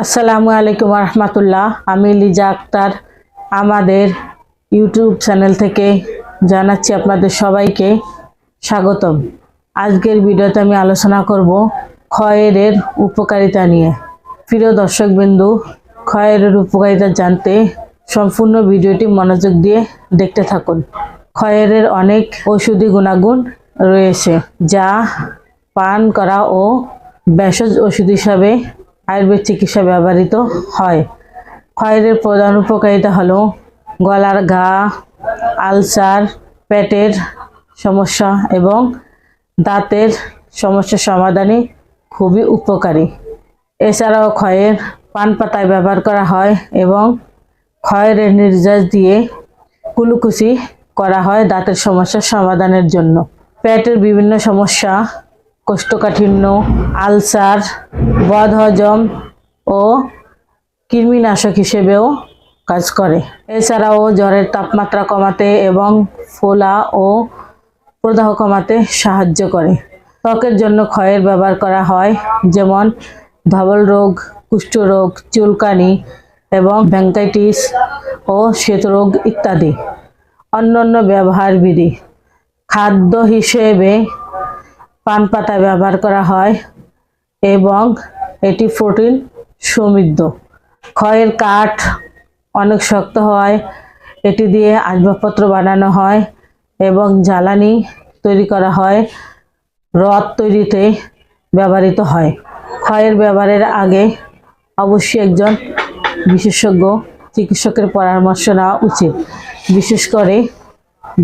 আসসালামু আলাইকুম রহমতুল্লাহ। আমি লিজা আক্তার আমাদের ইউটিউব চ্যানেল থেকে জানাচ্ছি আপনাদের সবাইকে স্বাগতম। আজকের ভিডিওতে আমি আলোচনা করব খয়েরের উপকারিতা নিয়ে। প্রিয় দর্শকবৃন্দু, খয়েরের উপকারিতা জানতে সম্পূর্ণ ভিডিওটি মনোযোগ দিয়ে দেখতে থাকুন। খয়েরের অনেক ঔষধি গুণাগুণ রয়েছে যা পান করা ও ভেষজ ওষুধ হিসাবে আয়ুর্বেদ চিকিৎসা ব্যবহৃত হয়। খয়েরের প্রধান উপকারিতা হলো গলার ঘা, আলসার, পেটের সমস্যা এবং দাঁতের সমস্যা সমাধানে খুবই উপকারী। এছাড়াও খয়ের পান পাতায় ব্যবহার করা হয় এবং খয়েরের নির্যাস দিয়ে কুলুকুচি করা হয় দাঁতের সমস্যার সমাধানের জন্য। পেটের বিভিন্ন সমস্যা, কোষ্ঠকাঠিন্য, আলসার, বদহজম ও কৃমিনাশক হিসেবেও কাজ করে। এছাড়াও জ্বরের তাপমাত্রা কমাতে এবং ফোলা ও প্রদাহ কমাতে সাহায্য করে। ত্বকের জন্য খয়ের ব্যবহার করা হয়, যেমন ধবল রোগ, কুষ্ঠরোগ, চুলকানি এবং ব্রঙ্কাইটিস ও শ্বেতরোগ ইত্যাদি। অন্যান্য ব্যবহার বিধি: খাদ্য হিসেবে পান পাতা ব্যবহার করা হয় এবং এটি প্রোটিন সমৃদ্ধ। খয়ের কাঠ অনেক শক্ত হয়, এটি দিয়ে আসবাবপত্র বানানো হয় এবং জ্বালানি তৈরি করা হয়, রড তৈরিতে ব্যবহৃত হয়। খয়ের ব্যবহারের আগে অবশ্যই একজন বিশেষজ্ঞ চিকিৎসকের পরামর্শ নেওয়া উচিত, বিশেষ করে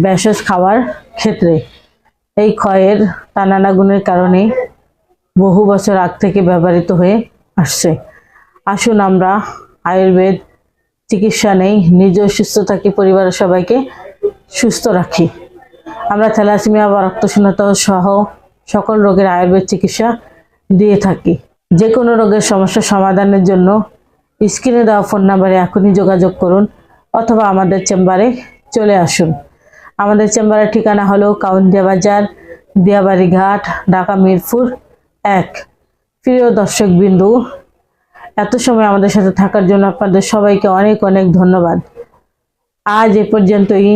ভেষজ খাওয়ার ক্ষেত্রে। এই খয়ের নানা গুণের কারণে বহু বছর আগ থেকে ব্যবহৃত হয়ে আসছে। আসুন আমরা আয়ুর্বেদ চিকিৎসা নেই, নিজেও সুস্থ থাকি, পরিবারের সবাইকে সুস্থ রাখি। আমরা থ্যালাসেমিয়া বা রক্তশূন্যতা সহ সকল রোগের আয়ুর্বেদ চিকিৎসা দিয়ে থাকি। যে কোনো রোগের সমস্যা সমাধানের জন্য স্ক্রিনে দেওয়া ফোন নাম্বারে এখনই যোগাযোগ করুন অথবা আমাদের চেম্বারে চলে আসুন। আমাদের চেম্বারের ঠিকানা হলো কাউন্দিয়া বাজার, দিয়াবাড়ি ঘাট, ঢাকা মিরপুর 1। প্রিয় দর্শকবৃন্দু, এত সময় আমাদের সাথে থাকার জন্য আপনাদের সবাইকে অনেক অনেক ধন্যবাদ। আজ এ পর্যন্তই,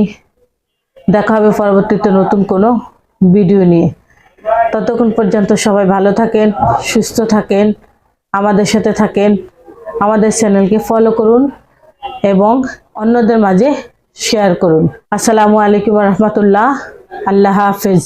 দেখা হবে পরবর্তীতে নতুন কোনো ভিডিও নিয়ে। ততক্ষণ পর্যন্ত সবাই ভালো থাকেন, সুস্থ থাকেন, আমাদের সাথে থাকেন। আমাদের চ্যানেলকে ফলো করুন এবং অন্যদের মাঝে শেয়ার করুন। আসসালামু আলাইকুম রহমতুল্লাহ। আল্লাহ হাফেজ।